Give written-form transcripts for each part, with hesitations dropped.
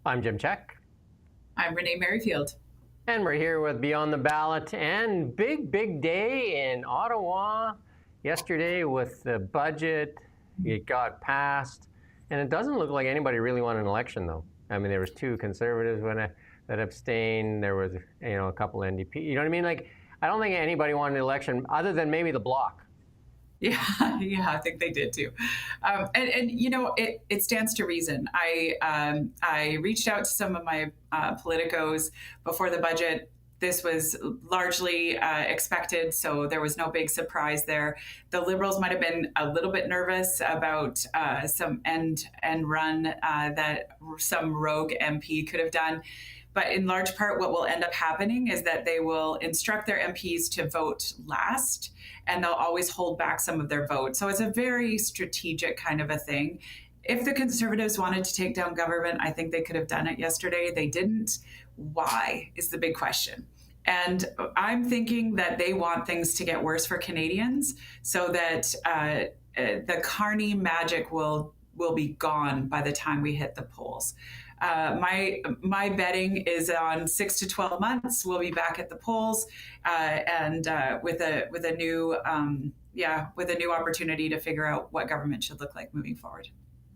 I'm Jim Check. I'm Renee Merrifield. And we're here with Beyond the Ballot and big day in Ottawa yesterday with the budget. It got passed. And it doesn't look like anybody really won an election, though. I mean, there was two Conservatives that abstained. There was, a couple NDP. You know what I mean? Like, I don't think anybody won an election other than maybe the Bloc. Yeah, I think they did too. It stands to reason. I reached out to some of my politicos before the budget. This was largely expected, so there was no big surprise there. The Liberals might have been a little bit nervous about some end run that some rogue MP could have done. But in large part, what will end up happening is that they will instruct their MPs to vote last, and they'll always hold back some of their vote. So it's a very strategic kind of a thing. If the Conservatives wanted to take down government, I think they could have done it yesterday. They didn't. Why is the big question. And I'm thinking that they want things to get worse for Canadians so that the Carney magic will be gone by the time we hit the polls. My betting is on 6 to 12 months. We'll be back at the polls, with a new opportunity to figure out what government should look like moving forward.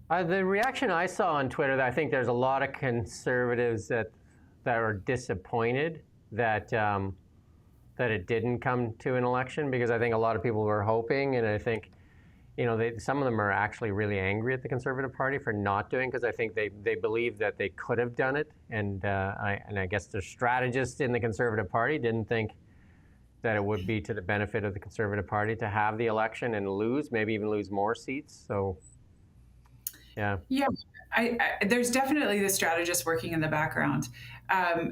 The reaction I saw on Twitter, I think there's a lot of Conservatives that are disappointed that it didn't come to an election, because I think a lot of people were hoping, and I think some of them are actually really angry at the Conservative Party for not doing, because I think they believe that they could have done it, and I guess the strategists in the Conservative Party didn't think that it would be to the benefit of the Conservative Party to have the election and maybe even lose more seats. So, yeah. Yeah, there's definitely the strategist working in the background.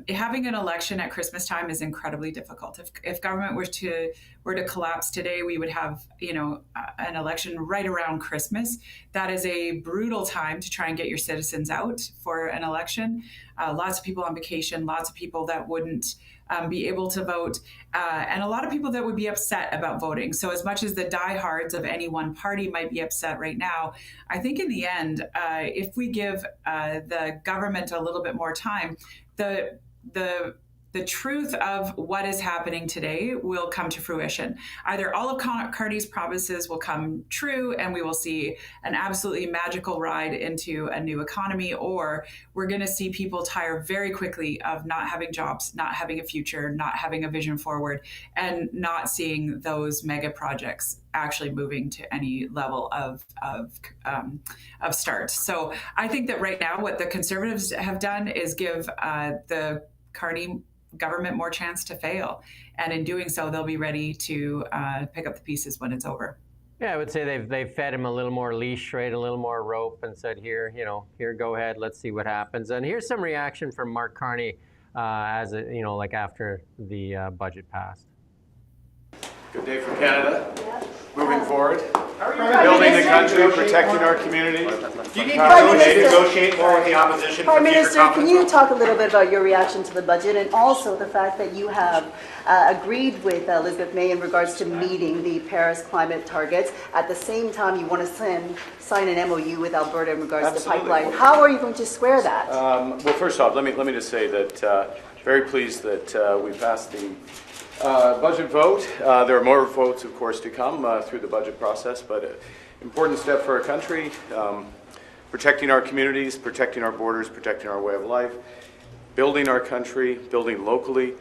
Having an election at Christmas time is incredibly difficult. If government were to collapse today, we would have an election right around Christmas. That is a brutal time to try and get your citizens out for an election. Lots of people on vacation, lots of people that wouldn't be able to vote, and a lot of people that would be upset about voting. So as much as the diehards of any one party might be upset right now, I think in the end, if we give the government a little bit more time, the truth of what is happening today will come to fruition. Either all of Carney's promises will come true and we will see an absolutely magical ride into a new economy, or we're going to see people tire very quickly of not having jobs, not having a future, not having a vision forward, and not seeing those mega projects actually moving to any level of start. So I think that right now what the Conservatives have done is give the Carney government more chance to fail, and in doing so they'll be ready to pick up the pieces when it's over. Yeah, I would say they've fed him a little more leash, right, a little more rope, and said, here, go ahead, let's see what happens. And here's some reaction from Mark Carney after the budget passed. Good day for Canada. Yeah. Moving forward, building the country, protecting our communities. Do you need to negotiate more with the opposition? Prime Minister, can you talk a little bit about your reaction to the budget, and also the fact that you have agreed with Elizabeth May in regards to meeting the Paris climate targets? At the same time, you want to sign an MOU with Alberta in regards to the pipeline. How are you going to square that? Well, first off, let me just say that very pleased that we passed the budget vote. There are more votes, of course, to come through the budget process, but an important step for our country, protecting our communities, protecting our borders, protecting our way of life, building our country, building locally,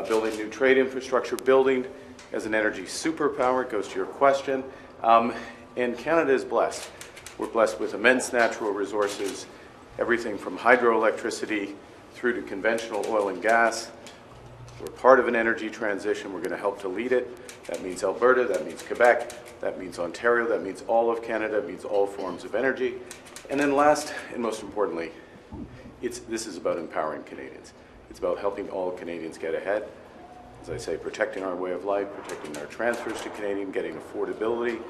building new trade infrastructure, building as an energy superpower, goes to your question. And Canada is blessed. We're blessed with immense natural resources, everything from hydroelectricity through to conventional oil and gas. We're part of an energy transition. We're going to help to lead it. That means Alberta, that means Quebec, that means Ontario, that means all of Canada, it means all forms of energy. And then last and most importantly, this is about empowering Canadians. It's about helping all Canadians get ahead. As I say, protecting our way of life, protecting our transfers to Canadian, getting affordability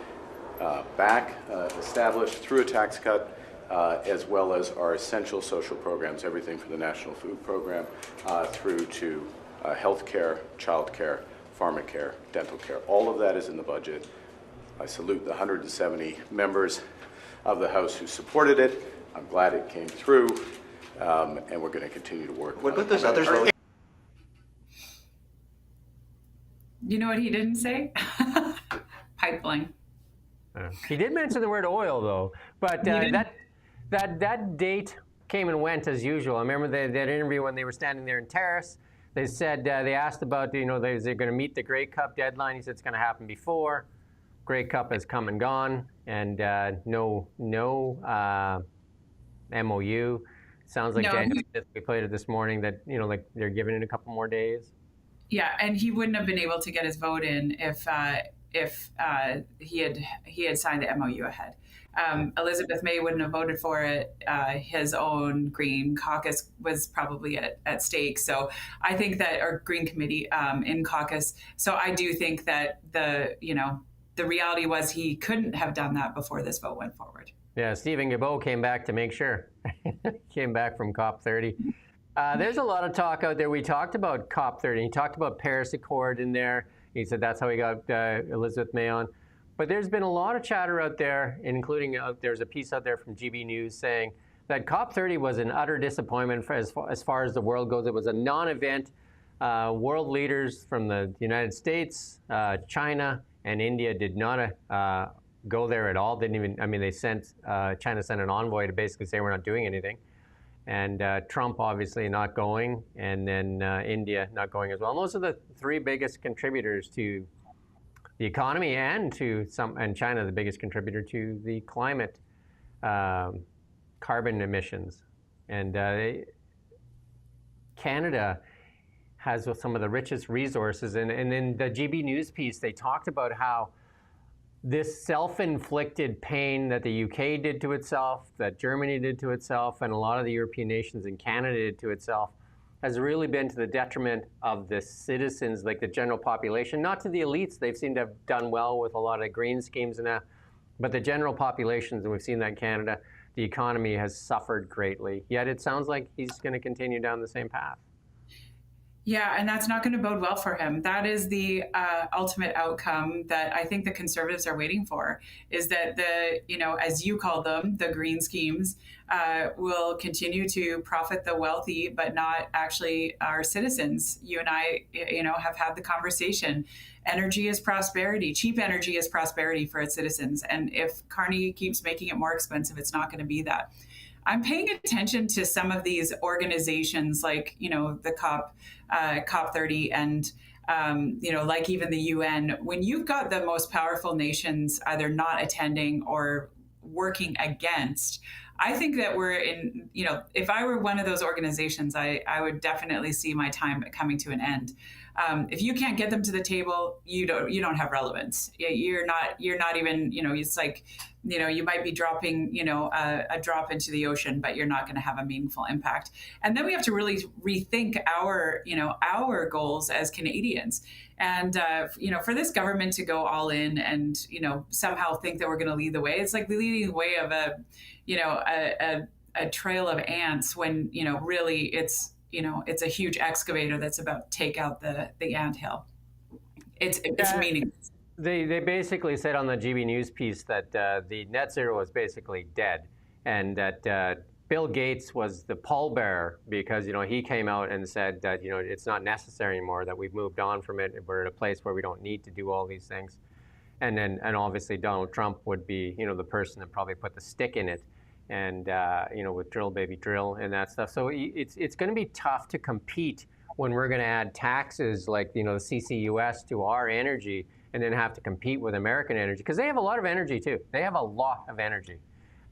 back established through a tax cut, as well as our essential social programs, everything from the National Food Program through to health care, child care, pharmacare, dental care. All of that is in the budget. I salute the 170 members of the House who supported it. I'm glad it came through. and we're going to continue to work. What about those others voting? You know what he didn't say? Pipeline. He did mention the word oil, though, but that date came and went as usual. I remember that interview when they were standing there in Terrace. They said they asked about they're going to meet the Grey Cup deadline. He said it's going to happen before. Grey Cup has come and gone, and no MOU. Sounds like Daniel Smith, we played it this morning, that like they're giving it a couple more days. Yeah, and he wouldn't have been able to get his vote in if he had signed the MOU ahead. Elizabeth May wouldn't have voted for it. His own Green caucus was probably at stake. So I think that our Green committee in caucus. So I do think that the reality was he couldn't have done that before this vote went forward. Yeah, Stephen Guilbeault came back to make sure. Came back from COP30. There's a lot of talk out there. We talked about COP30. He talked about Paris Accord in there. He said that's how he got Elizabeth May on. But there's been a lot of chatter out there, including there's a piece out there from GB News saying that COP30 was an utter disappointment as far as the world goes. It was a non-event. World leaders from the United States, China, and India did not go there at all. Didn't even. I mean, China sent an envoy to basically say we're not doing anything, and Trump obviously not going, and then India not going as well. And those are the three biggest contributors to the economy, and China the biggest contributor to the climate carbon emissions. And Canada has some of the richest resources. And in the GB News piece, they talked about how this self-inflicted pain that the UK did to itself, that Germany did to itself, and a lot of the European nations and Canada did to itself, has really been to the detriment of the citizens, like the general population, not to the elites. They've seemed to have done well with a lot of green schemes and that, but the general populations, and we've seen that in Canada, the economy has suffered greatly. Yet it sounds like he's going to continue down the same path. Yeah, and that's not going to bode well for him. That is the ultimate outcome that I think the Conservatives are waiting for, is that as you call them, the green schemes will continue to profit the wealthy, but not actually our citizens. You and I, have had the conversation. Energy is prosperity. Cheap energy is prosperity for its citizens. And if Carney keeps making it more expensive, it's not going to be that. I'm paying attention to some of these organizations like, the COP30 and, like even the UN. When you've got the most powerful nations either not attending or working against, I think that we're in, if I were one of those organizations, I would definitely see my time coming to an end. If you can't get them to the table, you don't have relevance. You're not even, it's like, you might be dropping, a drop into the ocean, but you're not going to have a meaningful impact. And then we have to really rethink our goals as Canadians. And, for this government to go all in and, somehow think that we're going to lead the way, it's like leading the way of a trail of ants when, really it's a huge excavator that's about to take out the anthill. It's meaningless. They basically said on the GB News piece that the net zero was basically dead, and that Bill Gates was the pallbearer because he came out and said that it's not necessary anymore, that we've moved on from it, we're at a place where we don't need to do all these things, and obviously Donald Trump would be the person that probably put the stick in it. And with drill baby drill and that stuff. So it's going to be tough to compete when we're going to add taxes like the CCUS to our energy, and then have to compete with American energy, because they have a lot of energy too. They have a lot of energy.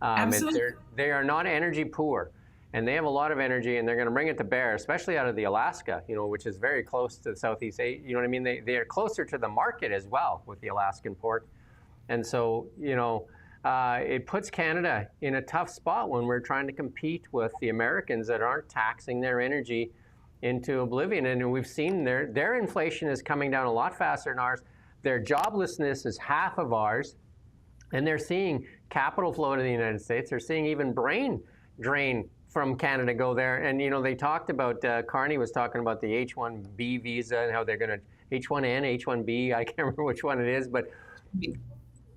Absolutely. They are not energy poor, and they have a lot of energy, and they're going to bring it to bear, especially out of the Alaska, which is very close to the Southeast Asia. You know what I mean? They are closer to the market as well with the Alaskan port, and so it puts Canada in a tough spot when we're trying to compete with the Americans that aren't taxing their energy into oblivion. And we've seen their inflation is coming down a lot faster than ours. Their joblessness is half of ours. And they're seeing capital flow to the United States. They're seeing even brain drain from Canada go there. And, they talked about, Carney was talking about the H-1B visa and how they're going to, H-1N, H-1B, I can't remember which one it is, but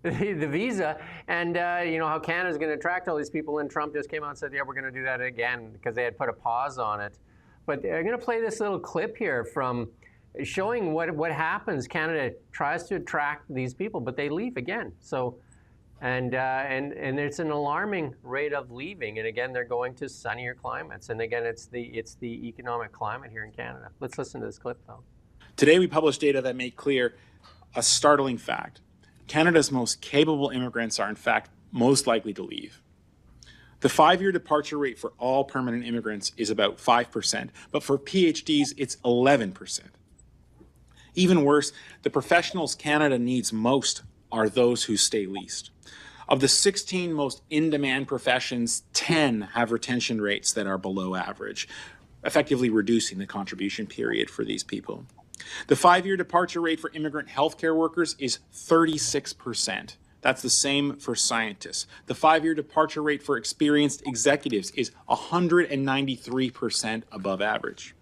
the visa, and you know how Canada's going to attract all these people, and Trump just came out and said, yeah, we're going to do that again because they had put a pause on it. But I'm going to play this little clip here from showing what happens. Canada tries to attract these people, but they leave again. So, and it's an alarming rate of leaving. And again, they're going to sunnier climates. And again, it's the economic climate here in Canada. Let's listen to this clip, though. Today, we published data that make clear a startling fact. Canada's most capable immigrants are, in fact, most likely to leave. The 5-year departure rate for all permanent immigrants is about 5%, but for PhDs, it's 11%. Even worse, the professionals Canada needs most are those who stay least. Of the 16 most in-demand professions, 10 have retention rates that are below average, effectively reducing the contribution period for these people. The 5-year departure rate for immigrant healthcare workers is 36%. That's the same for scientists. The 5-year departure rate for experienced executives is 193% above average.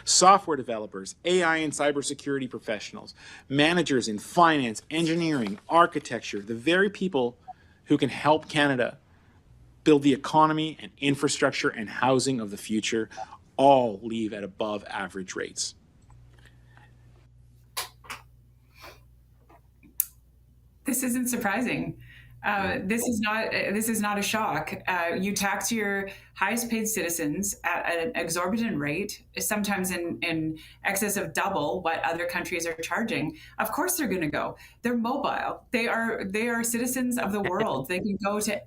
Software developers, AI and cybersecurity professionals, managers in finance, engineering, architecture, the very people who can help Canada build the economy and infrastructure and housing of the future, all leave at above average rates. This isn't surprising. This is not a shock. You tax your highest paid citizens at an exorbitant rate, sometimes in excess of double what other countries are charging. Of course they're going to go. They're mobile. They are citizens of the world. They can go to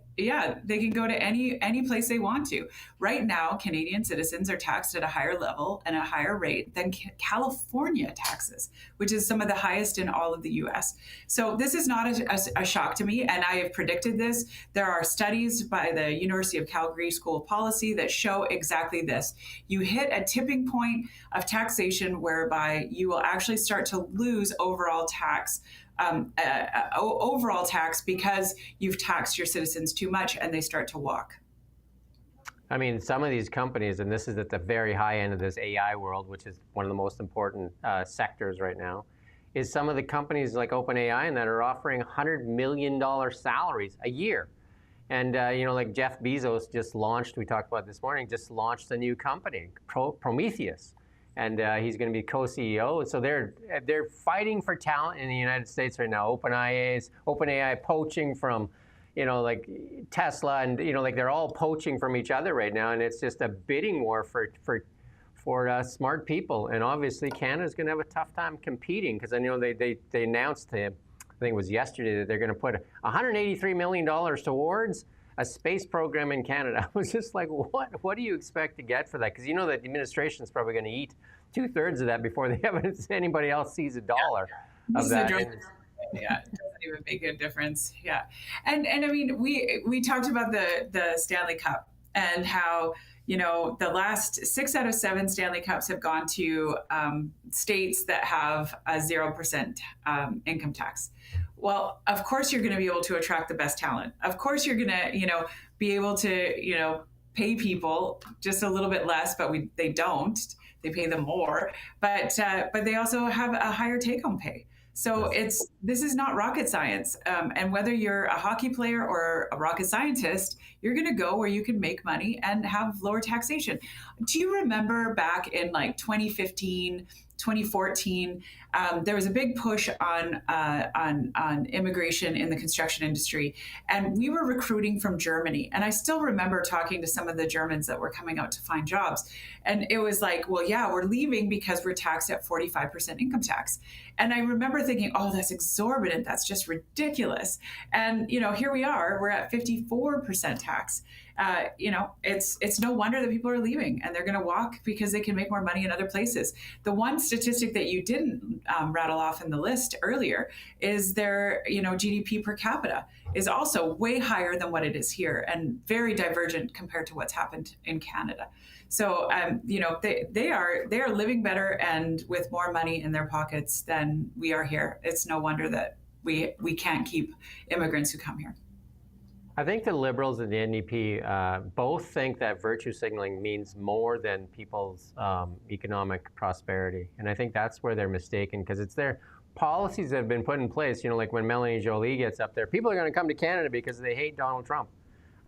any place they want to. Right now, Canadian citizens are taxed at a higher level and a higher rate than California taxes, which is some of the highest in all of the U.S. So this is not a shock to me, and I have predicted this. There are studies by the University of Calgary School of Policy that show exactly this. You hit a tipping point of taxation whereby you will actually start to lose overall tax because you've taxed your citizens too much and they start to walk. I mean, some of these companies, and this is at the very high end of this AI world, which is one of the most important sectors right now, is some of the companies like OpenAI and that are offering $100 million salaries a year. And, you know, like Jeff Bezos just launched, we talked about this morning, just launched a new company, Prometheus. And he's going to be co-CEO. So they're fighting for talent in the United States right now. OpenAI poaching from, you know, like Tesla, and you know, like they're all poaching from each other right now, and it's just a bidding war for smart people. And obviously, Canada's going to have a tough time competing because I know they announced, I think it was yesterday, that they're going to put $183 million towards a space program in Canada. I was just like, what do you expect to get for that? Because you know that the administration is probably going to eat 2/3 of that before anybody else sees a dollar of that. Yeah, it doesn't even make a difference. Yeah, and I mean, we talked about the Stanley Cup and how, you know, the last 6 out of 7 Stanley Cups have gone to states that have a 0% income tax. Well, of course you're going to be able to attract the best talent. Of course you're going to, you know, be able to, you know, pay people just a little bit less, but they don't. They pay them more, but they also have a higher take-home pay. So this is not rocket science. And whether you're a hockey player or a rocket scientist, you're going to go where you can make money and have lower taxation. Do you remember back in like 2015, 2014, there was a big push on immigration in the construction industry, and we were recruiting from Germany. And I still remember talking to some of the Germans that were coming out to find jobs, and it was like, well, yeah, we're leaving because we're taxed at 45% income tax. And I remember thinking, oh, that's exorbitant. That's just ridiculous. And you know, here we are. We're at 54% tax. You know, it's no wonder that people are leaving, and they're going to walk because they can make more money in other places. The one statistic that you didn't rattle off in the list earlier is their, you know, GDP per capita is also way higher than what it is here, and very divergent compared to what's happened in Canada. So, you know, they are living better and with more money in their pockets than we are here. It's no wonder that we can't keep immigrants who come here. I think the Liberals and the NDP both think that virtue signaling means more than people's economic prosperity. And I think that's where they're mistaken, because it's their policies that have been put in place, like when Melanie Jolie gets up there, people are going to come to Canada because they hate Donald Trump.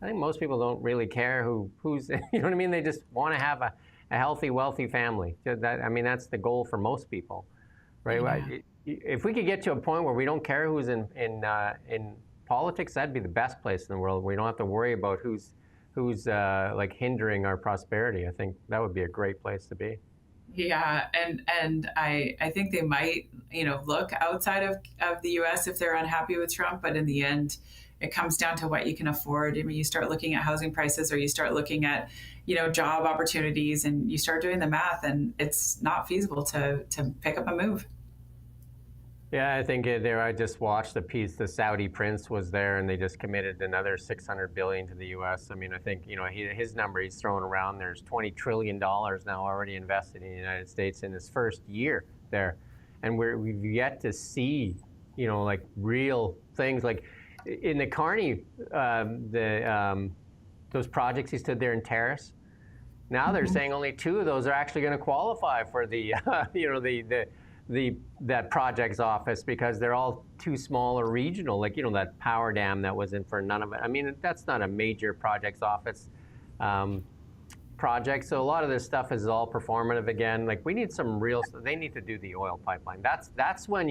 I think most people don't really care who's, you know what I mean? They just want to have a healthy, wealthy family. That's the goal for most people, right? Yeah. If we could get to a point where we don't care who's in politics, that'd be the best place in the world. We don't have to worry about who's like hindering our prosperity. I think that would be a great place to be. Yeah, and I think they might, look outside of the U.S. if they're unhappy with Trump, but in the end, it comes down to what you can afford. I mean, you start looking at housing prices, or you start looking at, job opportunities, and you start doing the math, and it's not feasible to pick up a move. Yeah, I think there. I just watched the piece. The Saudi prince was there, and they just committed another $600 billion to the U.S. I mean, I think his number he's throwing around. There's $20 trillion now already invested in the United States in his first year there, and we've yet to see, like real things like in the Carney, those projects he stood there in Terrace. Now they're saying only 2 of those are actually going to qualify for the that project's office because they're all too small or regional, like that power dam that was in for none of it. I mean, that's not a major project's office project. So a lot of this stuff is all performative again. Like we need some real. They need to do the oil pipeline. That's when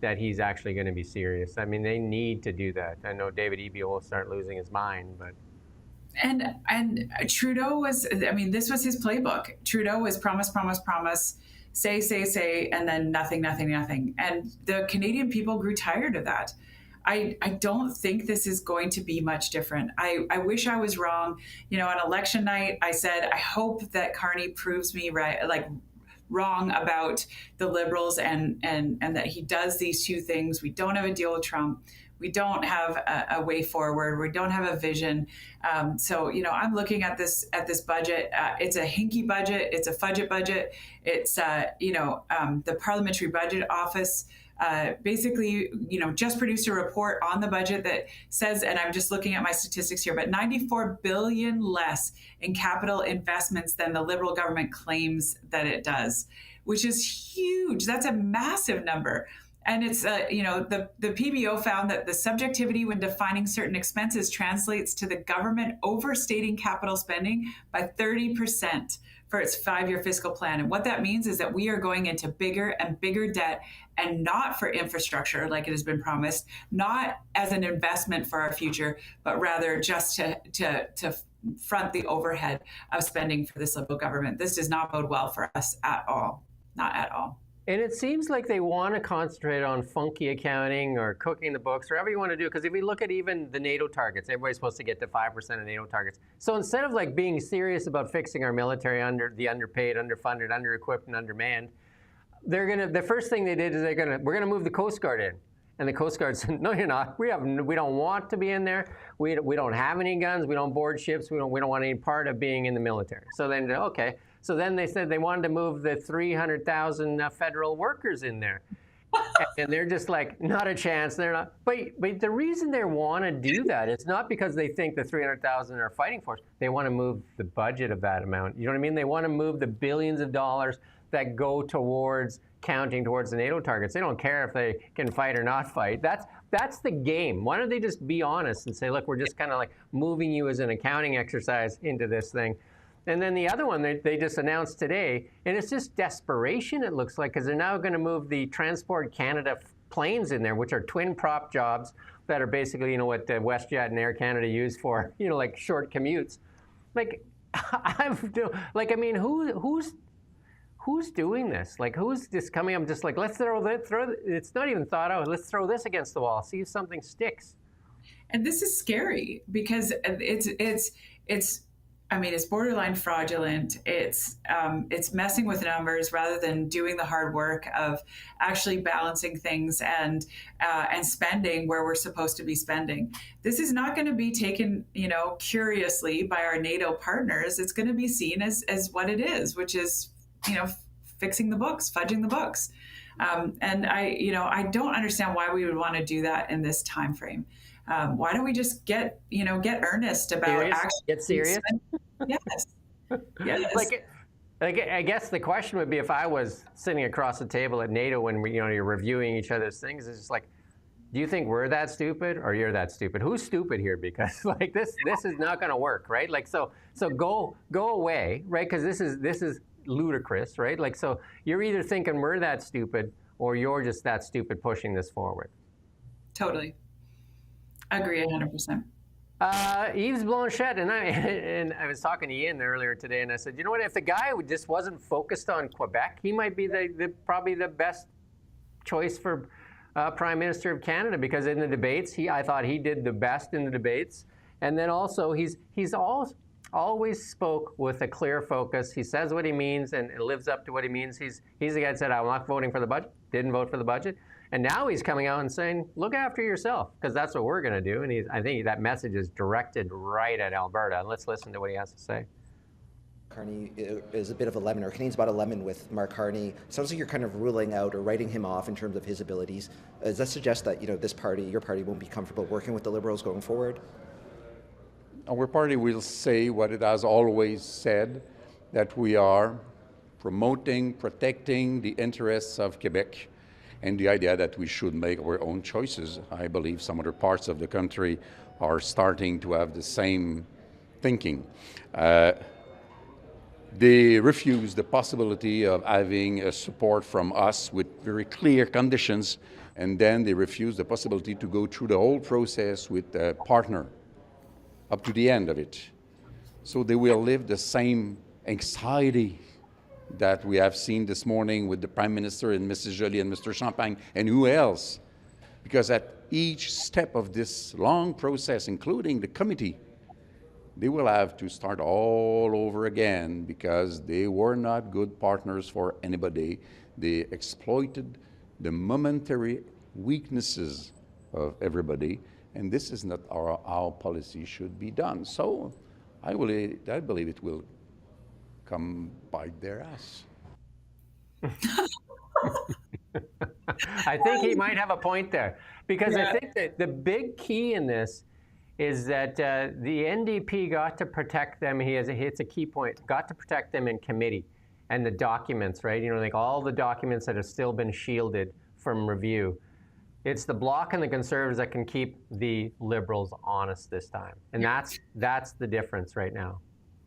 that he's actually going to be serious. I mean, they need to do that. I know David Eby will start losing his mind, but. And Trudeau was. I mean, this was his playbook. Trudeau was promise, say, and then nothing. And the Canadian people grew tired of that. I don't think this is going to be much different. I wish I was wrong. On election night, I said, I hope that Carney proves me wrong about the Liberals and that he does these 2 things. We don't have a deal with Trump. We don't have a way forward. We don't have a vision. So, I'm looking at this budget. It's a hinky budget. It's a fudget budget. It's, the Parliamentary Budget Office basically, just produced a report on the budget that says, and I'm just looking at my statistics here, but $94 billion less in capital investments than the Liberal government claims that it does, which is huge. That's a massive number. And it's, the PBO found that the subjectivity when defining certain expenses translates to the government overstating capital spending by 30% for its 5-year fiscal plan. And what that means is that we are going into bigger and bigger debt, and not for infrastructure like it has been promised, not as an investment for our future, but rather just to front the overhead of spending for this Liberal government. This does not bode well for us at all, not at all. And it seems like they want to concentrate on funky accounting or cooking the books, or whatever you want to do. Because if we look at even the NATO targets, everybody's supposed to get to 5% of NATO targets. So instead of like being serious about fixing our military the underpaid, underfunded, under-equipped, and undermanned, the first thing they did is we're gonna move the Coast Guard in. And the Coast Guard said, no, you're not. We don't want to be in there. We don't have any guns. We don't board ships. We don't want any part of being in the military. So then, okay. So then they said they wanted to move the 300,000 federal workers in there. And they're just like, not a chance. They're not. But the reason they want to do that is not because they think the 300,000 are fighting force. They want to move the budget of that amount. You know what I mean? They want to move the billions of dollars that go towards counting towards the NATO targets. They don't care if they can fight or not fight. That's the game. Why don't they just be honest and say, look, we're just kind of like moving you as an accounting exercise into this thing. And then the other one they just announced today, and it's just desperation, it looks like, because they're now going to move the Transport Canada planes in there, which are twin prop jobs that are basically, what WestJet and Air Canada use for, like short commutes. Like, who's doing this? Like, who's just coming up just like, let's throw it's not even thought out. Let's throw this against the wall, see if something sticks. And this is scary because it's borderline fraudulent. It's messing with numbers rather than doing the hard work of actually balancing things and spending where we're supposed to be spending. This is not going to be taken, curiously by our NATO partners. It's going to be seen as what it is, which is, fixing the books, fudging the books. And I don't understand why we would want to do that in this time frame. Why don't we just get earnest about serious? Actually get serious? Yes. Yes. I guess the question would be if I was sitting across the table at NATO when you're reviewing each other's things, it's just like, do you think we're that stupid or you're that stupid? Who's stupid here? Because like this is not going to work, right? Like so go away, right? Because this is ludicrous, right? Like so you're either thinking we're that stupid or you're just that stupid pushing this forward. Totally. Agree 100%. Yves Blanchette, and I was talking to Ian earlier today, and I said, you know what? If the guy just wasn't focused on Quebec, he might be probably the best choice for Prime Minister of Canada, because in the debates, I thought he did the best in the debates, and then also he's always spoke with a clear focus. He says what he means and lives up to what he means. He's the guy that said, I'm not voting for the budget, didn't vote for the budget. And now he's coming out and saying, look after yourself, because that's what we're going to do. And I think that message is directed right at Alberta. And let's listen to what he has to say. Carney is a bit of a lemon, or Canadians about a lemon with Mark Carney. Sounds like you're kind of ruling out or writing him off in terms of his abilities. Does that suggest that this party, your party, won't be comfortable working with the Liberals going forward? Our party will say what it has always said, that we are promoting, protecting the interests of Quebec, and the idea that we should make our own choices. I believe some other parts of the country are starting to have the same thinking. They refuse the possibility of having a support from us with very clear conditions, and then they refuse the possibility to go through the whole process with a partner up to the end of it. So they will live the same anxiety that we have seen this morning with the Prime Minister and Mrs. Joly and Mr. Champagne and who else? Because at each step of this long process, including the committee, they will have to start all over again because they were not good partners for anybody. They exploited the momentary weaknesses of everybody, and this is not how policy should be done. So I believe it will come bite their ass. I think he might have a point there, because Yeah. I think that the big key in this is that the NDP got to protect them. It's a key point. Got to protect them in committee and the documents, right? Like all the documents that have still been shielded from review. It's the Bloc and the Conservatives that can keep the Liberals honest this time, and that's the difference right now.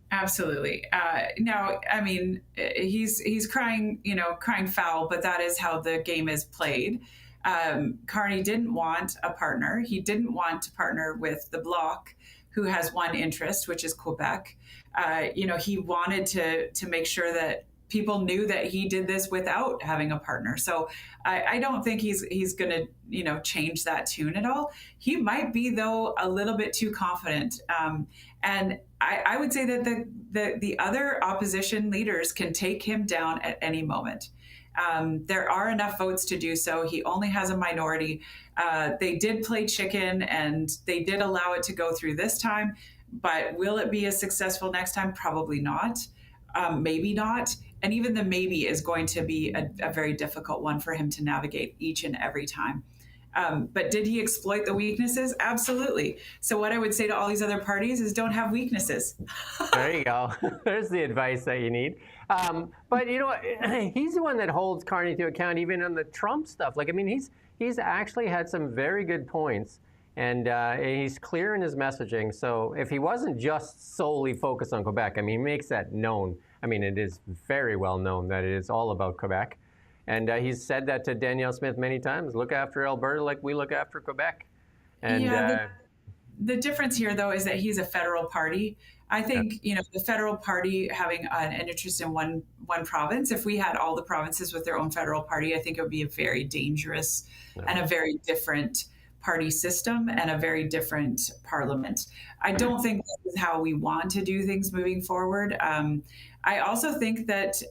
Absolutely. Now, I mean, he's crying, crying foul, but that is how the game is played. Carney didn't want a partner. He didn't want to partner with the Bloc, who has one interest, which is Quebec. He wanted to make sure that people knew that he did this without having a partner. So I don't think he's going to, change that tune at all. He might be, though, a little bit too confident. And I would say that the other opposition leaders can take him down at any moment. There are enough votes to do so. He only has a minority. They did play chicken, and they did allow it to go through this time. But will it be as successful next time? Probably not. Maybe not. And even the maybe is going to be a very difficult one for him to navigate each and every time. But did he exploit the weaknesses? Absolutely. So what I would say to all these other parties is don't have weaknesses. There you go. There's the advice that you need. But he's the one that holds Carney to account even on the Trump stuff. He's actually had some very good points, and he's clear in his messaging. So if he wasn't just solely focused on Quebec, he makes that known. It is very well known that it is all about Quebec. And he's said that to Danielle Smith many times, look after Alberta like we look after Quebec. And the difference here, though, is that he's a federal party. I think, the federal party having an interest in one province, if we had all the provinces with their own federal party, I think it would be a very dangerous and a very different party system and a very different parliament. I don't think this is how we want to do things moving forward. I also think that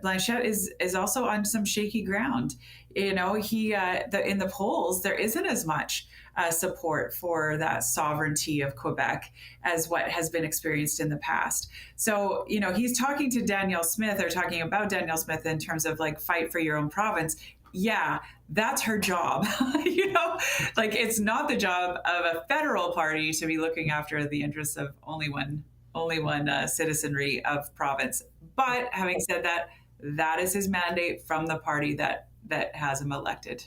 Blanchette is also on some shaky ground. He in the polls there isn't as much support for that sovereignty of Quebec as what has been experienced in the past. So he's talking to Danielle Smith, or talking about Danielle Smith in terms of fight for your own province. Yeah, that's her job. It's not the job of a federal party to be looking after the interests of only one citizenry of province. But having said that, that is his mandate from the party that has him elected.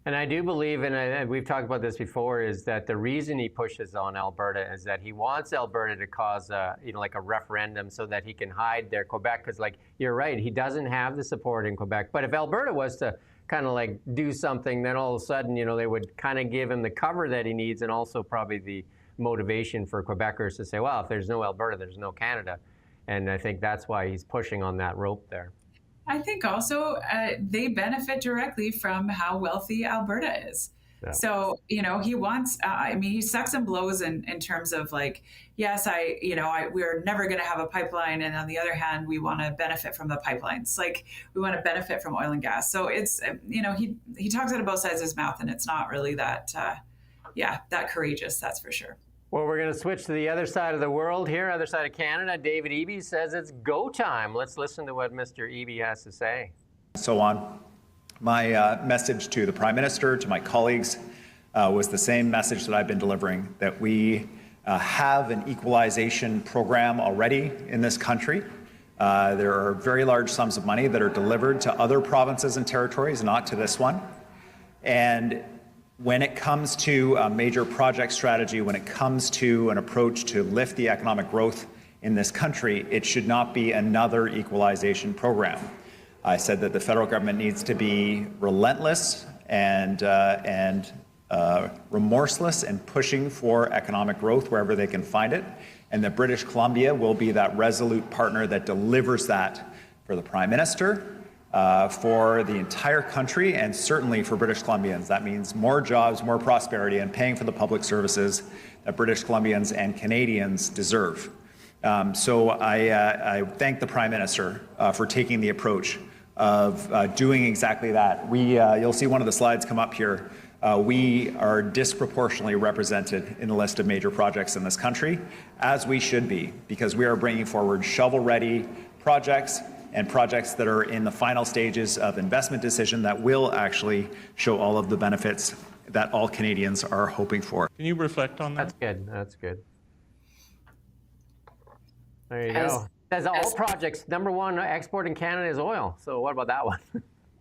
And I do believe, and we've talked about this before, is that the reason he pushes on Alberta is that he wants Alberta to cause like a referendum so that he can hide their Quebec. Because, like, you're right, he doesn't have the support in Quebec. But if Alberta was to kind of like do something, then all of a sudden, they would kind of give him the cover that he needs, and also probably the motivation for Quebecers to say, well, if there's no Alberta, there's no Canada. And I think that's why he's pushing on that rope there. I think also they benefit directly from how wealthy Alberta is. Yeah. So, he wants, he sucks and blows in terms of like, yes, we're never going to have a pipeline. And on the other hand, we want to benefit from the pipelines. Like, we want to benefit from oil and gas. So it's, he talks out of both sides of his mouth, and it's not really that courageous, that's for sure. Well, we're going to switch to the other side of the world here, other side of Canada. David Eby says it's go time. Let's listen to what Mr. Eby has to say. So on. My message to the Prime Minister, to my colleagues, was the same message that I've been delivering, that we have an equalization program already in this country. There are very large sums of money that are delivered to other provinces and territories, not to this one. And when it comes to a major project strategy, when it comes to an approach to lift the economic growth in this country, it should not be another equalization program. I said that the federal government needs to be relentless and remorseless in pushing for economic growth wherever they can find it, and that British Columbia will be that resolute partner that delivers that for the Prime Minister, for the entire country, and certainly for British Columbians. That means more jobs, more prosperity, and paying for the public services that British Columbians and Canadians deserve. So I thank the Prime Minister for taking the approach of doing exactly that. You'll see one of the slides come up here. We are disproportionately represented in the list of major projects in this country, as we should be, because we are bringing forward shovel-ready projects and projects that are in the final stages of investment decision that will actually show all of the benefits that all Canadians are hoping for. Can you reflect on that? That's good. That's good. There you go. Says all projects, number one export in Canada is oil. So what about that one?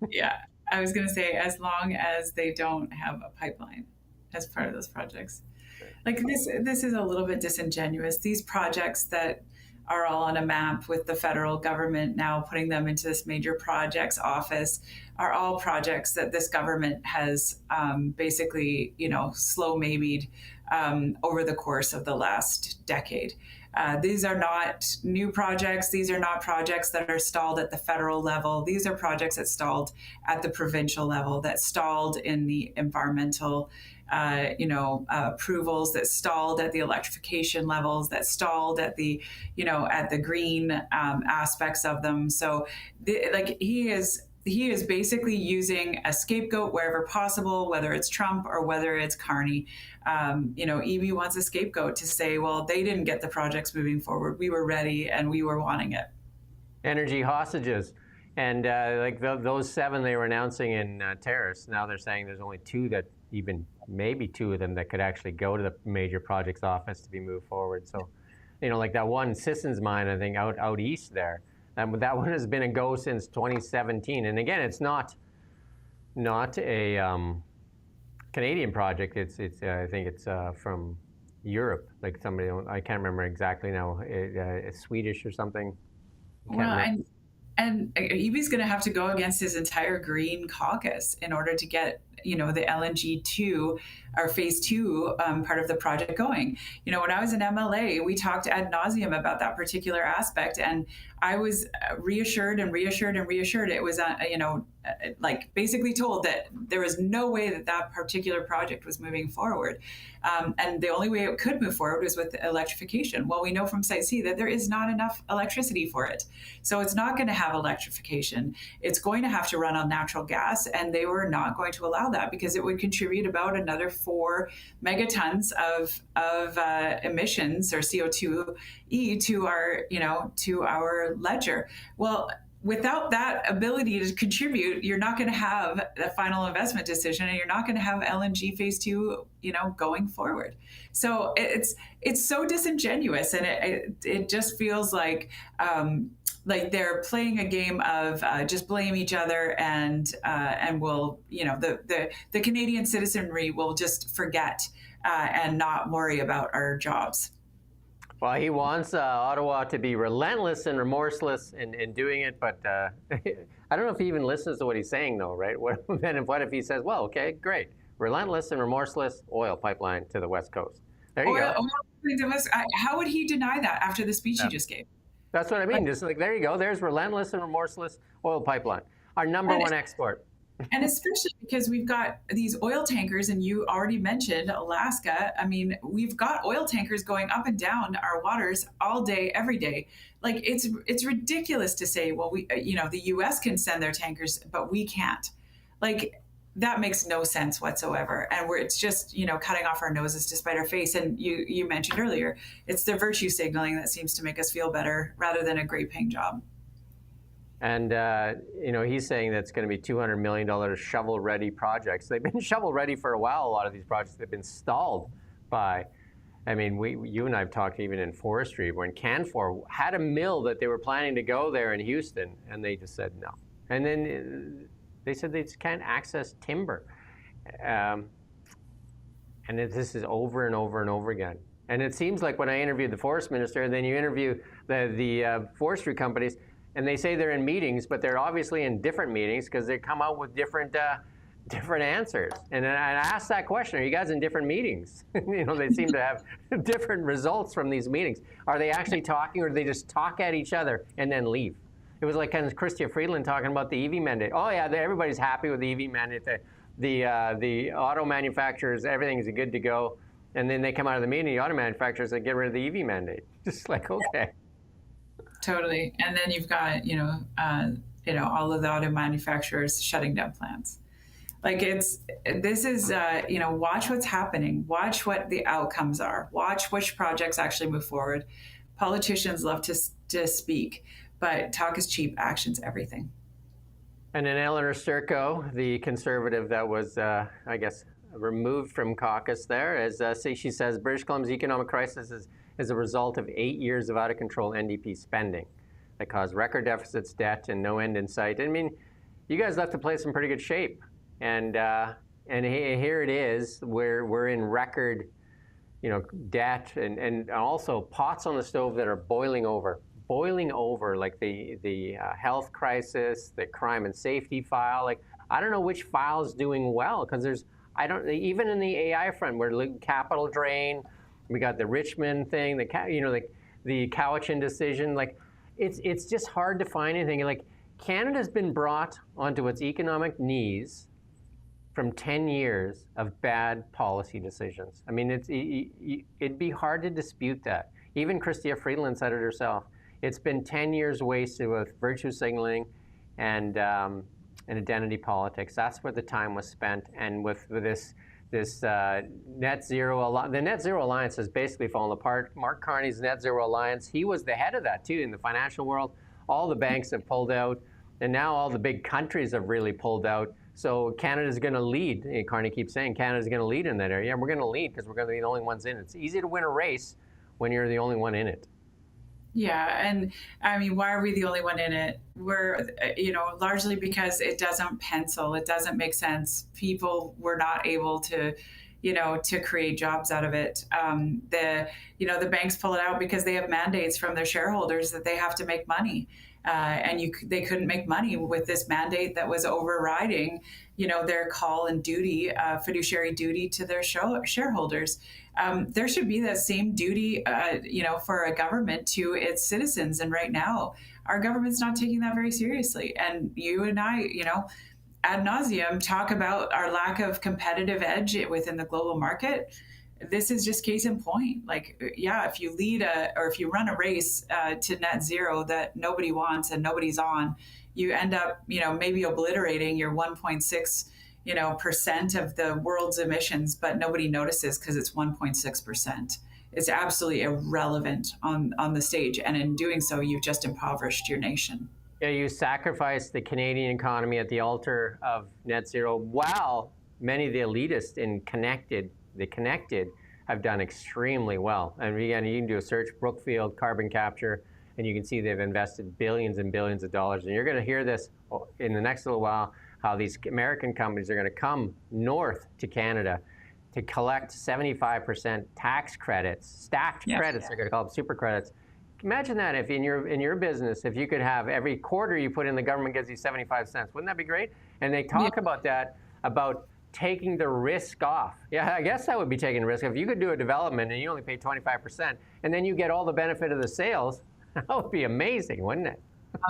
Yeah, I was going to say, as long as they don't have a pipeline as part of those projects. Like this is a little bit disingenuous. These projects that are all on a map with the federal government now putting them into this major projects office are all projects that this government has basically, slow maybe'd over the course of the last decade. These are not new projects. These are not projects that are stalled at the federal level. These are projects that stalled at the provincial level, that stalled in the environmental approvals, that stalled at the electrification levels, that stalled at the, at the green aspects of them. So he is basically using a scapegoat wherever possible, whether it's Trump or whether it's Carney. Eby wants a scapegoat to say, well, they didn't get the projects moving forward. We were ready and we were wanting it. Energy hostages. And those 7 they were announcing in Terrace, now they're saying there's only 2 that even maybe 2 of them that could actually go to the major projects office to be moved forward. So, like that one Sissons mine, I think out east there, that one has been a go since 2017. And again, it's not a Canadian project. It's I think it's from Europe. Like somebody, I can't remember exactly now. It's Swedish or something. And Eby's going to have to go against his entire Green caucus in order to get, the LNG 2 or phase 2 part of the project going. When I was in MLA, we talked ad nauseum about that particular aspect, and I was reassured. It was, basically told that there was no way that particular project was moving forward. And the only way it could move forward was with electrification. Well, we know from Site C that there is not enough electricity for it. So it's not going to have electrification. It's going to have to run on natural gas, and they were not going to allow that because it would contribute about another 4 megatons of emissions or CO2e to our ledger. Well, without that ability to contribute, you're not going to have a final investment decision, and you're not going to have LNG phase 2, going forward. So it's so disingenuous, and it just feels like like they're playing a game of just blame each other, and will, the Canadian citizenry will just forget and not worry about our jobs. Well, he wants Ottawa to be relentless and remorseless in doing it, but I don't know if he even listens to what he's saying, though, right? What if he says, well, okay, great, relentless and remorseless oil pipeline to the West Coast. There you go. How would he deny that after the speech he just gave? That's what I mean. Just like, there you go. There's relentless and remorseless oil pipeline, our number one export. And especially because we've got these oil tankers, and you already mentioned Alaska. I mean, we've got oil tankers going up and down our waters all day, every day. Like, it's ridiculous to say, well, the U.S. can send their tankers, but we can't. Like, that makes no sense whatsoever. And it's just, cutting off our noses to spite our face. And you mentioned earlier, it's the virtue signaling that seems to make us feel better rather than a great paying job. And, he's saying that's going to be $200 million shovel-ready projects. They've been shovel-ready for a while, a lot of these projects. They've been stalled by, you and I have talked even in forestry, when Canfor had a mill that they were planning to go there in Houston, and they just said no. And then they said they just can't access timber. And this is over and over and over again. And it seems like when I interviewed the forest minister, and then you interview the forestry companies, and they say they're in meetings, but they're obviously in different meetings because they come out with different answers. And then I asked that question, are you guys in different meetings? They seem to have different results from these meetings. Are they actually talking, or do they just talk at each other and then leave? It was like kind of Chrystia Freeland talking about the EV mandate. Oh yeah, everybody's happy with the EV mandate. The auto manufacturers, everything is good to go. And then they come out of the meeting, the auto manufacturers, they get rid of the EV mandate. Just like, okay. Totally. And then you've got, all of the auto manufacturers shutting down plants. Like, watch what's happening. Watch what the outcomes are. Watch which projects actually move forward. Politicians love to speak, but talk is cheap, action's everything. And then Eleanor Sturko, the conservative that was, removed from caucus there, as she says, British Columbia's economic crisis is a result of 8 years of out-of-control NDP spending that caused record deficits, debt, and no end in sight. I mean, you guys left the place in pretty good shape. And here it is, we're in record, debt, and also pots on the stove that are boiling over, like the health crisis, the crime and safety file. Like, I don't know which file is doing well, because even in the AI front, we're capital drain. We got the Richmond thing, the Cowichan decision. Like, it's just hard to find anything. Like, Canada's been brought onto its economic knees from 10 years of bad policy decisions. I mean, it'd be hard to dispute that. Even Chrystia Freeland said it herself. It's been 10 years wasted with virtue signaling and identity politics. That's where the time was spent. And with this net zero, the net zero alliance has basically fallen apart. Mark Carney's net zero alliance, he was the head of that too in the financial world. All the banks have pulled out, and now all the big countries have really pulled out. So Canada's going to lead. Carney keeps saying Canada's going to lead in that area. Yeah, we're going to lead because we're going to be the only ones in it. It's easy to win a race when you're the only one in it. Yeah, and I mean, why are we the only one in it? We're, largely because it doesn't pencil. It doesn't make sense. People were not able to, to create jobs out of it. The banks pull it out because they have mandates from their shareholders that they have to make money. They couldn't make money with this mandate that was overriding, their call and duty, fiduciary duty to their shareholders. There should be that same duty, for a government to its citizens. And right now, our government's not taking that very seriously. And you and I, ad nauseum talk about our lack of competitive edge within the global market. This is just case in point. Like, yeah, if you if you run a race to net zero that nobody wants and nobody's on, you end up, maybe obliterating your 1.6, percent of the world's emissions, but nobody notices because it's 1.6%. It's absolutely irrelevant on the stage. And in doing so, you've just impoverished your nation. Yeah, you sacrificed the Canadian economy at the altar of net zero, while many of the elitists in the connected have done extremely well. And again, you can do a search, Brookfield, carbon capture, and you can see they've invested billions and billions of dollars. And you're going to hear this in the next little while, how these American companies are going to come north to Canada to collect 75% tax credits, stacked credits. They're going to call them super credits. Imagine that if in your business, if you could have every quarter you put in, the government gives you 75 cents. Wouldn't that be great? And they talk about that, about taking the risk off. Yeah, I guess that would be taking the risk. If you could do a development and you only pay 25%, and then you get all the benefit of the sales, that would be amazing, wouldn't it?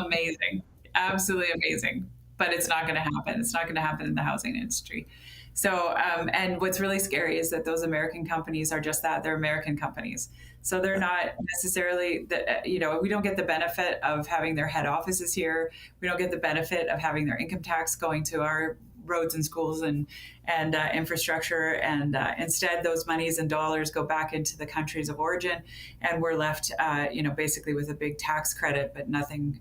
Amazing. Absolutely amazing. But it's not going to happen. It's not going to happen in the housing industry. So, and what's really scary is that those American companies are just that. They're American companies. So they're not necessarily, we don't get the benefit of having their head offices here. We don't get the benefit of having their income tax going to our roads and schools and infrastructure. And instead, those monies and dollars go back into the countries of origin. And we're left, basically with a big tax credit, but nothing.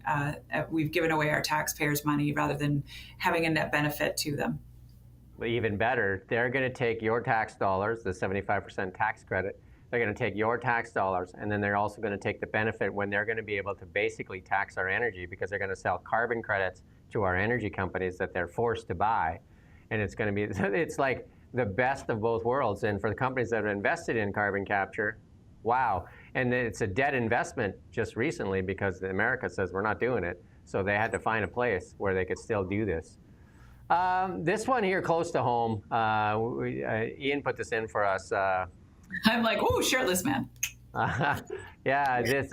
We've given away our taxpayers' money rather than having a net benefit to them. Even better, they're going to take your tax dollars, the 75% tax credit. They're going to take your tax dollars, and then they're also going to take the benefit when they're going to be able to basically tax our energy, because they're going to sell carbon credits to our energy companies that they're forced to buy. And it's going to be, it's like the best of both worlds. And for the companies that have invested in carbon capture, wow. And it's a dead investment just recently because America says we're not doing it. So they had to find a place where they could still do this. This one here close to home, Ian put this in for us. I'm like, ooh, shirtless man. Yeah, this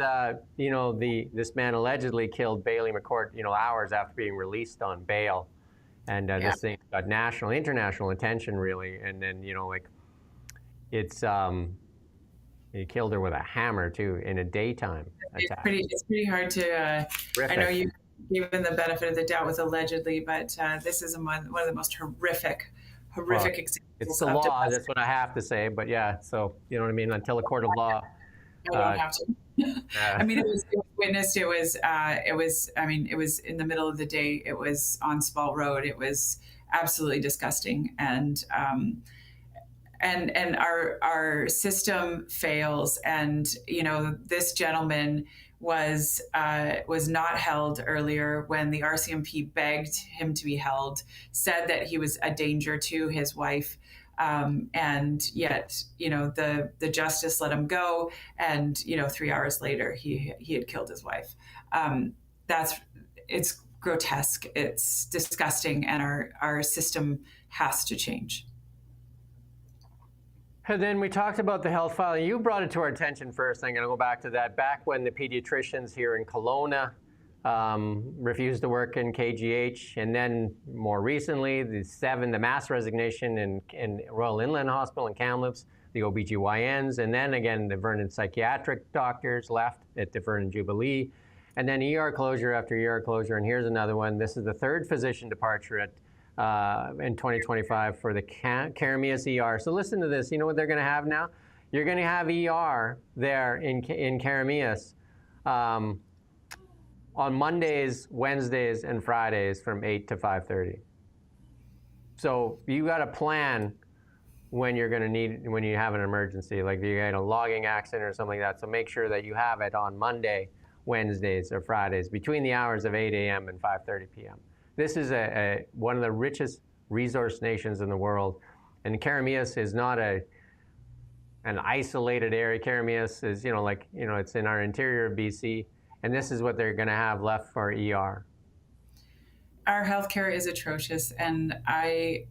this man allegedly killed Bailey McCourt, hours after being released on bail, and this thing got national, international attention really, and then it's he killed her with a hammer too in a daytime attack. It's pretty hard to. I know you given the benefit of the doubt with allegedly, but this is one of the most horrific examples. It's the law. That's what I have to say. But yeah, so you know what I mean. Until a court of law. I don't have to. I mean, it was witnessed. It was in the middle of the day. It was on Spall Road. It was absolutely disgusting, and our system fails. And this gentleman was not held earlier when the RCMP begged him to be held, said that he was a danger to his wife, and yet the justice let him go, and 3 hours later he had killed his wife. It's grotesque, it's disgusting, and our system has to change. And then we talked about the health file. You brought it to our attention first. I'm going to go back to that. Back when the pediatricians here in Kelowna refused to work in KGH, and then more recently, the mass resignation in Royal Inland Hospital in Kamloops, the OBGYNs, and then again, the Vernon psychiatric doctors left at the Vernon Jubilee, and then ER closure after ER closure. And here's another one. This is the third physician departure in 2025 for the Carameus ER. So listen to this. You know what they're going to have now? You're going to have ER there in Carameus on Mondays, Wednesdays, and Fridays from 8 to 5:30. So you got to plan when you're going to need, when you have an emergency, like you had a logging accident or something like that. So make sure that you have it on Monday, Wednesdays, or Fridays between the hours of 8 a.m. and 5:30 p.m. This is one of the richest resource nations in the world, and Carameus is not an isolated area. Carameus is, it's in our interior of BC, and this is what they're going to have left for ER. Our healthcare is atrocious, and I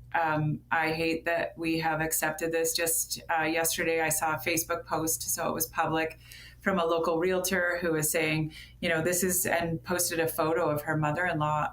hate that we have accepted this. Just yesterday, I saw a Facebook post, so it was public, from a local realtor who was saying, this is, and posted a photo of her mother-in-law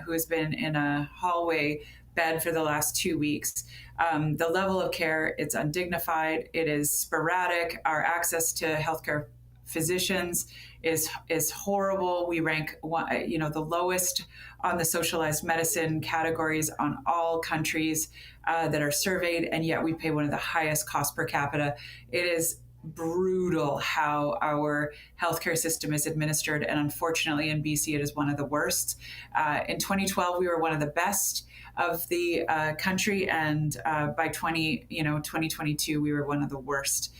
who has been in a hallway bed for the last 2 weeks. The level of care, it's undignified, it is sporadic. Our access to healthcare physicians is horrible. We rank the lowest on the socialized medicine categories on all countries that are surveyed, and yet we pay one of the highest costs per capita. It is brutal how our healthcare system is administered, and unfortunately in BC it is one of the worst. In 2012 we were one of the best. of the country, and by 2022, we were one of the worst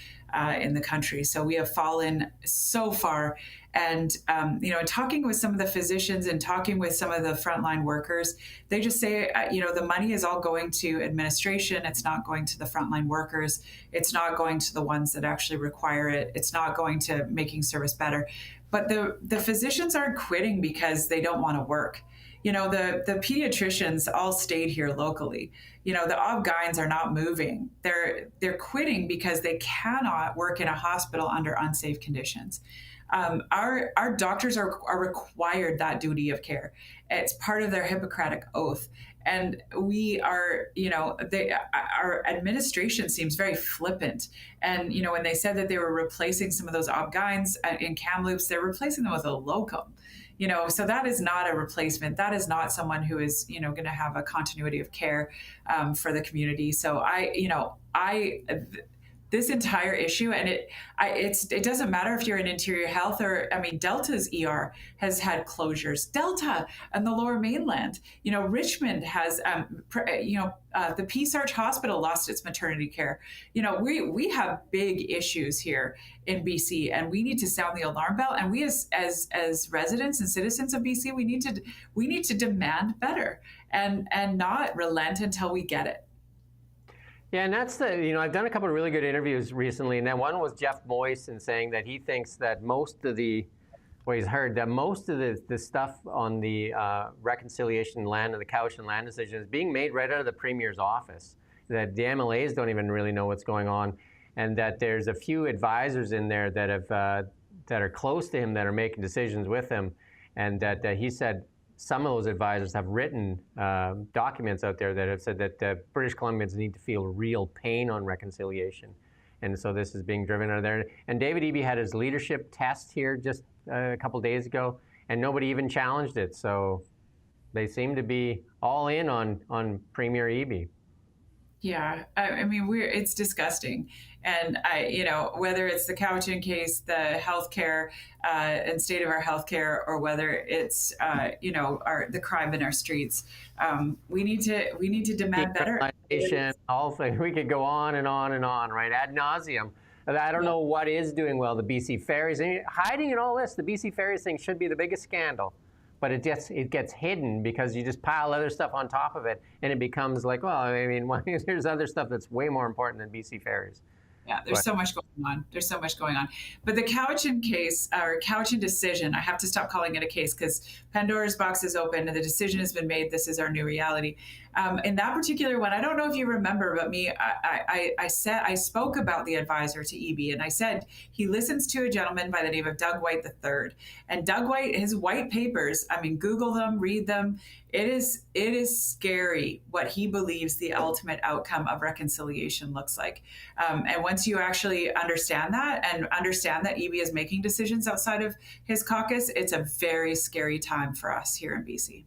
in the country. So we have fallen so far. And, talking with some of the physicians and talking with some of the frontline workers, they just say, the money is all going to administration. It's not going to the frontline workers. It's not going to the ones that actually require it. It's not going to making service better. But the physicians aren't quitting because they don't want to work. The pediatricians all stayed here locally. The OB-GYNs are not moving. They're quitting because they cannot work in a hospital under unsafe conditions. Our doctors are required that duty of care. It's part of their Hippocratic oath. And we are, our administration seems very flippant. And, when they said that they were replacing some of those OB-GYNs in Kamloops, they're replacing them with a locum. So that is not a replacement. That is not someone who is, going to have a continuity of care for the community. So this entire issue, and it doesn't matter if you're in interior health or, Delta's ER has had closures. Delta and the Lower Mainland, Richmond has, the Peace Arch Hospital lost its maternity care. We have big issues here in BC, and we need to sound the alarm bell. And we, as residents and citizens of BC, we need to demand better and not relent until we get it. Yeah, and that's I've done a couple of really good interviews recently, and then one was Jeff Moyson saying that he thinks that most of the stuff on the reconciliation land and the Cowichan land decision is being made right out of the Premier's office, that the MLAs don't even really know what's going on, and that there's a few advisors in there that are close to him that are making decisions with him, and that he said some of those advisors have written documents out there that have said that British Columbians need to feel real pain on reconciliation. And so this is being driven out of there. And David Eby had his leadership test here just a couple days ago, and nobody even challenged it. So they seem to be all in on Premier Eby. Yeah, it's disgusting. And whether it's the Cowichan case, the healthcare and state of our healthcare, or whether it's the crime in our streets, we need to demand better. We could go on and on and on, right? Ad nauseum. I don't know what is doing well. The BC Ferries, and hiding in all this, the BC Ferries thing should be the biggest scandal. But it gets hidden because you just pile other stuff on top of it, and it becomes like, there's other stuff that's way more important than BC Ferries. Yeah, there's so much going on. There's so much going on. But the Cowichan case, or Cowichan decision, I have to stop calling it a case because Pandora's box is open and the decision has been made. This is our new reality. In that particular one, I don't know if you remember, but I spoke about the advisor to Eby, and I said he listens to a gentleman by the name of Doug White III. And Doug White, his white papers, Google them, read them. It is scary what he believes the ultimate outcome of reconciliation looks like. And once you actually understand that, and understand that Eby is making decisions outside of his caucus, it's a very scary time for us here in BC.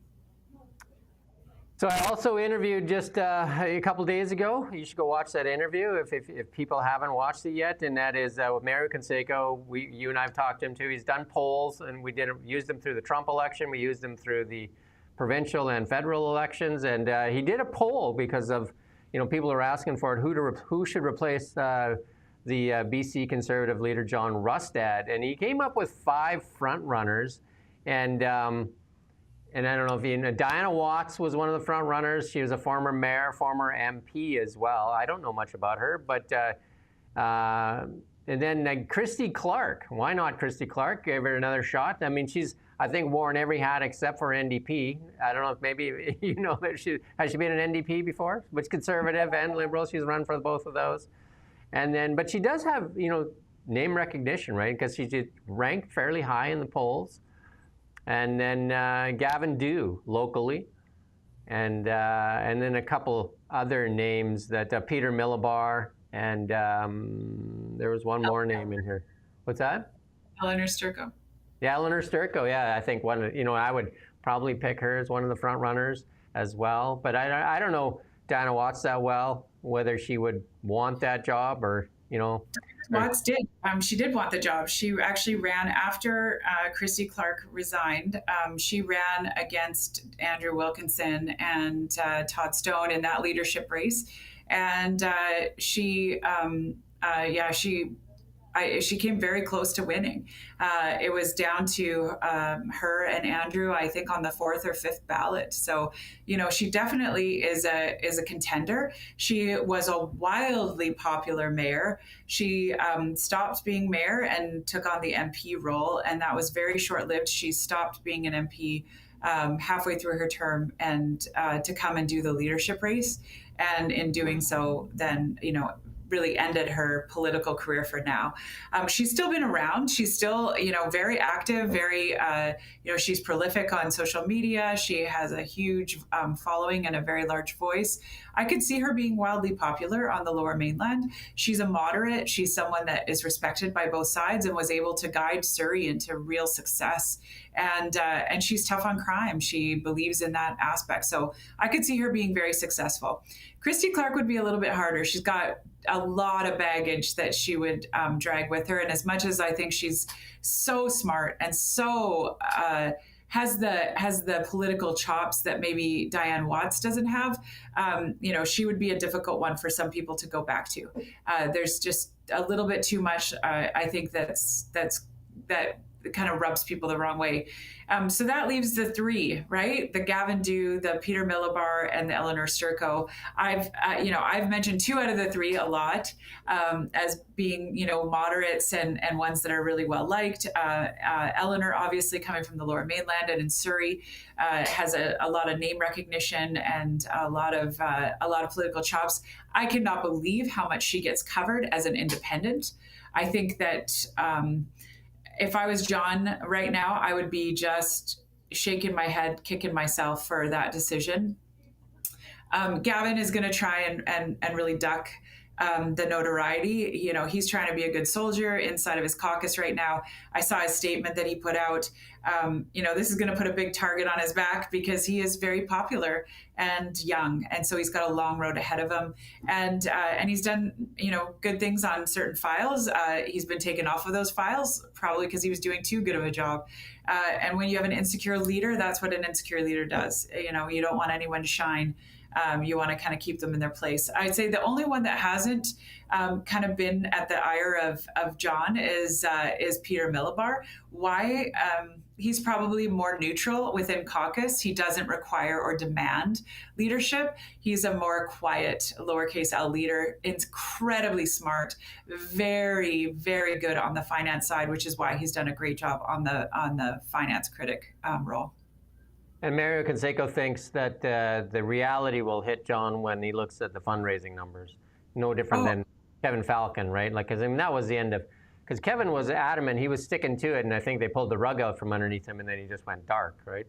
So I also interviewed just a couple days ago. You should go watch that interview if people haven't watched it yet. And that is with Mario Canseco. You and I have talked to him too. He's done polls, and we used them through the Trump election. We used them through the provincial and federal elections. And he did a poll because of, people are asking for it. Who should replace the BC Conservative leader John Rustad? And he came up with 5 front runners. And I don't know if Diana Watts was one of the front runners. She was a former mayor, former MP as well. I don't know much about her, but and then Christy Clark. Why not Christy Clark? Gave her another shot. She's, I think, worn every hat except for NDP. I don't know if maybe that has she been an NDP before? Which Conservative and Liberal? She's run for both of those. And then, but she does have name recognition, right? Because she did rank fairly high in the polls. And then Gavin Dew locally, and then a couple other names that Peter Millibar, and there was one more name in here. What's that? Eleanor Sturko. Yeah, Eleanor Sturko. Yeah, I think I would probably pick her as one of the front runners as well. But I don't know Diana Watts that well, whether she would want that job or Watts did. She did want the job. She actually ran after Christy Clark resigned. She ran against Andrew Wilkinson and Todd Stone in that leadership race, and she came very close to winning. It was down to her and Andrew, I think, on the 4th or 5th ballot. So, she definitely is a contender. She was a wildly popular mayor. She stopped being mayor and took on the MP role, and that was very short-lived. She stopped being an MP halfway through her term and to come and do the leadership race. And in doing so, then, really ended her political career for now. She's still been around. She's still, very active, very, she's prolific on social media. She has a huge following and a very large voice. I could see her being wildly popular on the Lower Mainland. She's a moderate. She's someone that is respected by both sides and was able to guide Surrey into real success. And she's tough on crime. She believes in that aspect. So I could see her being very successful. Christy Clark would be a little bit harder. She's got a lot of baggage that she would drag with her. And as much as I think she's so smart and so has the political chops that maybe Diane Watts doesn't have, she would be a difficult one for some people to go back to. There's just a little bit too much. I think that kind of rubs people the wrong way. So that leaves the three, right? The Gavin Dew, the Peter Millibar, and the Eleanor Sturco. I've mentioned 2 out of the 3 a lot as being, moderates and ones that are really well liked. Eleanor, obviously coming from the Lower Mainland and in Surrey, has a lot of name recognition and a lot of political chops. I cannot believe how much she gets covered as an independent. I think that if I was John right now, I would be just shaking my head, kicking myself for that decision. Gavin is going to try and really duck the notoriety. He's trying to be a good soldier inside of his caucus right now. I saw a statement that he put out. This is going to put a big target on his back because he is very popular and young, and so he's got a long road ahead of him. And he's done good things on certain files. He's been taken off of those files probably because he was doing too good of a job. And when you have an insecure leader, that's what an insecure leader does. You don't want anyone to shine. You want to kind of keep them in their place. I'd say the only one that hasn't kind of been at the ire of John is Peter Millibar. Why? He's probably more neutral within caucus. He doesn't require or demand leadership. He's a more quiet, lowercase L leader, incredibly smart, very, very good on the finance side, which is why he's done a great job on the finance critic role. And Mario Canseco thinks that the reality will hit John when he looks at the fundraising numbers. No different than Kevin Falcon, right? Because that was the end of, because Kevin was adamant, he was sticking to it, and I think they pulled the rug out from underneath him, and then he just went dark, right?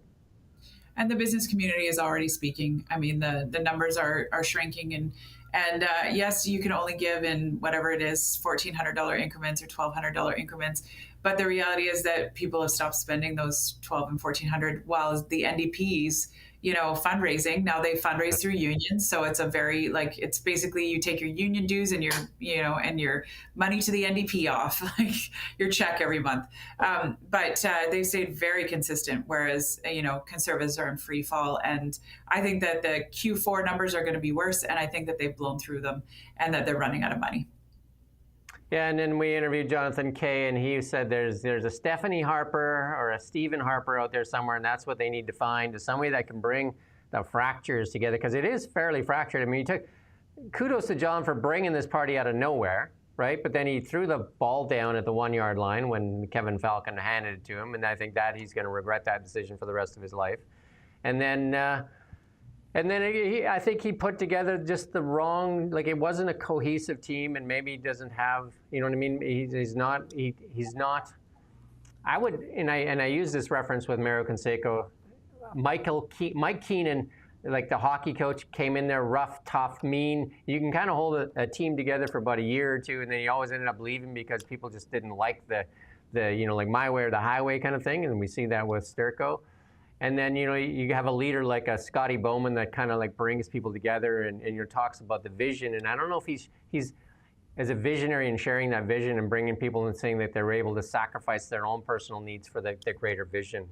And the business community is already speaking. I mean, the numbers are shrinking, and yes, you can only give in whatever it is, $1,400 increments or $1,200 increments. But the reality is that people have stopped spending those $1,200 and $1,400, while the NDPs, fundraising, now they fundraise through unions. So it's it's basically you take your union dues and your money to the NDP off, like your check every month. But they've stayed very consistent, whereas, conservatives are in free fall. And I think that the Q4 numbers are going to be worse. And I think that they've blown through them and that they're running out of money. Yeah, and then we interviewed Jonathan Kay, and he said there's a Stephanie Harper or a Stephen Harper out there somewhere, and that's what they need to find, is somebody that can bring the fractures together, because it is fairly fractured. I mean, kudos to John for bringing this party out of nowhere, right? But then he threw the ball down at the 1-yard line when Kevin Falcon handed it to him, and I think that he's going to regret that decision for the rest of his life. And then I think he put together just the wrong, it wasn't a cohesive team, and maybe he doesn't have, you know what I mean? He's not, I use this reference with Mario Canseco, Mike Keenan, like the hockey coach, came in there rough, tough, mean. You can kind of hold a team together for about a year or two, and then he always ended up leaving because people just didn't like the like my way or the highway kind of thing, and we see that with Sturco. And then, you have a leader like a Scotty Bowman that kind of brings people together and talks about the vision. And I don't know if he's as a visionary and sharing that vision and bringing people and saying that they're able to sacrifice their own personal needs for the greater vision.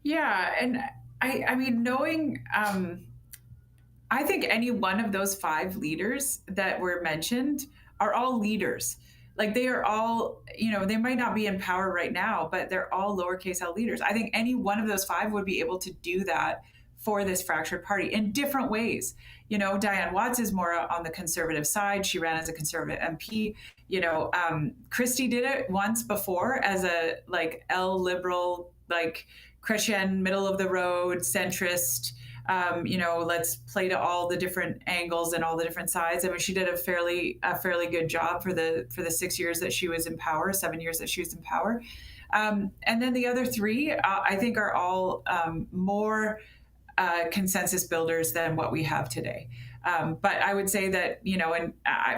Yeah, and I mean, knowing, I think any one of those 5 leaders that were mentioned are all leaders. Like they are all, you know, they might not be in power right now, but they're all lowercase l leaders. I think any one of those 5 would be able to do that for this fractured party in different ways. You know, Diane Watts is more on the conservative side. She ran as a conservative MP. You know, Christie did it once before as a like L liberal, like Christian, middle of the road, centrist. You know, let's play to all the different angles and all the different sides. I mean, she did a fairly good job for the 6 years that she was in power, 7 years that she was in power. And then the other 3, I think, are all more consensus builders than what we have today. But I would say that, you know, and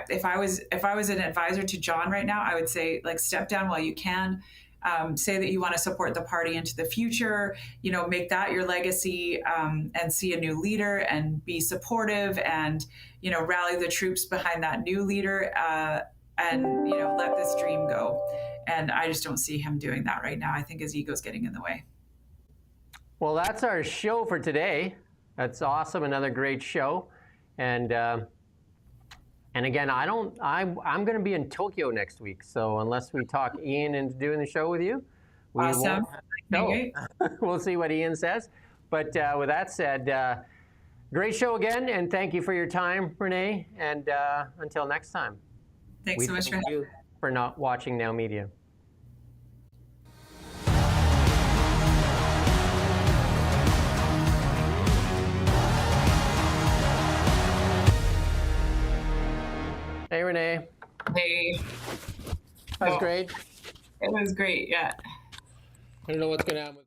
if I was an advisor to John right now, I would say, like, step down while you can. Say that you want to support the party into the future, you know, make that your legacy, and see a new leader and be supportive and, you know, rally the troops behind that new leader, and, you know, let this dream go. And I just don't see him doing that right now. I think his ego's getting in the way. Well, that's our show for today. That's awesome. Another great show. And again, I'm going to be in Tokyo next week. So unless we talk Ian into doing the show with you, we Awesome. won't. We'll see what Ian says. But with that said, great show again. And thank you for your time, Renee. And until next time. Thanks so much for having me. Thank you for not watching Now Media. Hey, Renee. Hey. That was great. It was great, yeah. I don't know what's going to happen with